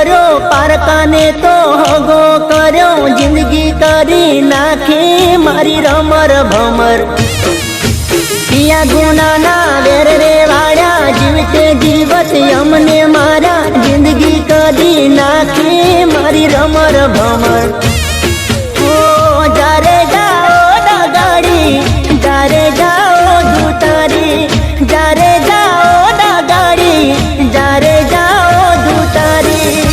કર્યો પારકાને તો હગો કર્યો જિંદગી કરી નાખી મારી રમર ભમર પિયા ગુનાના વેર રે વાળ્યા જીવતે જીવત અમને મારા જિંદગી કરી નાખી મારી રમર ભમર ઓ જારે જાઓ ગાડી જારે જાઓ ધૂતારી જારે જાઓ ગાડી જારે જાઓ ધૂતારી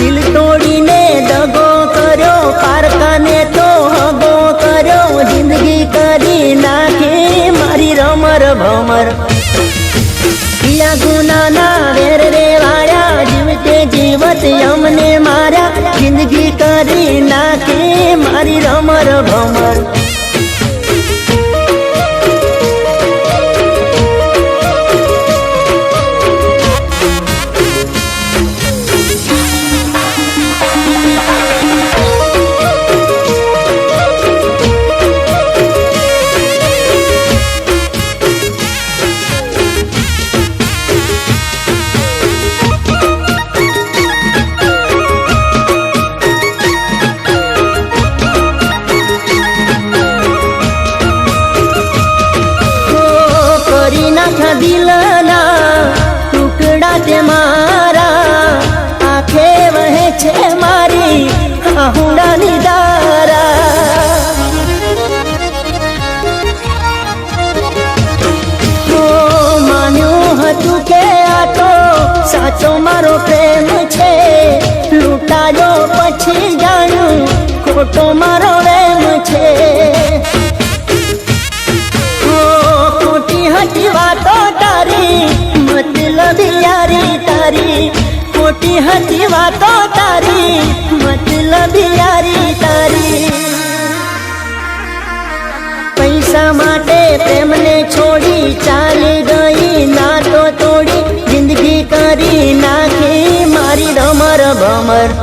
દિલ તોડીને દગો કર્યો પારકાને તો હગો કર્યો જિંદગી કરી નાખી મારી રમર ભમર પિયા ગુનાના વેર રે વાળ્યા જીવતે જીવત અમને મારા જિંદગી કરી નાખી મારી રમર ભમર દિલના ટુકડા તે મારા આંખે વહે છે મારી આહુડાની દારા માન્યું હતું કે આ તો સાચો મારો પ્રેમ છે લૂંટાયો પછી જાણ્યું ખોટો મારો વેમ છે हटी वातो तारी मतलब यारी तारी खोटी हटी वातो तारी मतलब यारी तारी पैसा माटे प्रेम ने छोड़ी चाली गई नातो तोड़ी जिंदगी करी नाखी मारी रमर भमर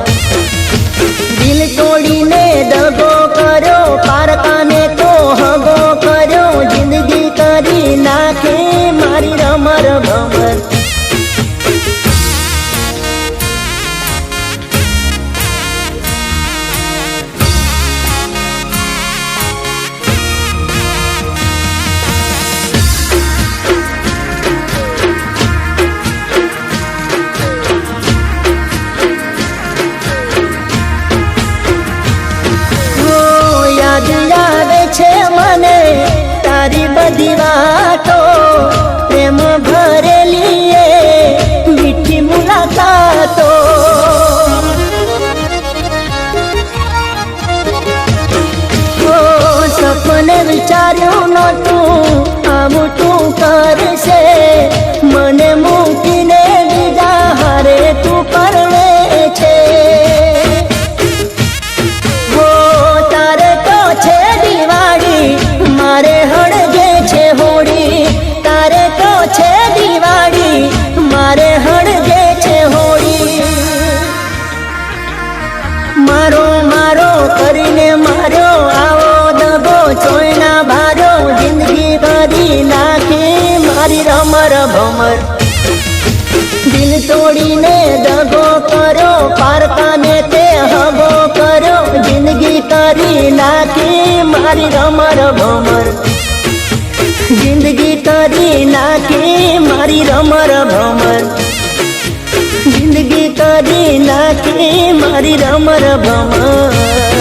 दिल तोड़ी ने दगो करो पारकाने तो हगो करो जिंदगी કરી નાખે મારી રમર ભમર યાદ આવે છે મને તારી બધી વાતો પ્રેમ ભરેલી મીઠી મુલાકાતો સપને વિચાર્યું નહોતું આવું તું કરશે મને મૂકીને બીજા હારે તું પરણે છે તારે તો છે દિવાળી મારે હળગે છે હોળી તારે તો છે દિવાળી મારે હળગે છે હોળી મારો મારો કરીને માર્યો આવો દગો ચોયના ભારો જિંદગી કરી નાખી મારી રમર ભમર દિલ તોડીને દગો કરો પારકાને તે હગો કરો જિંદગી કરી નાખી મારી રમર ભમર જિંદગી કરી નાખી મારી રમર ભમર જિંદગી કરી નાખી મારી રમર ભમર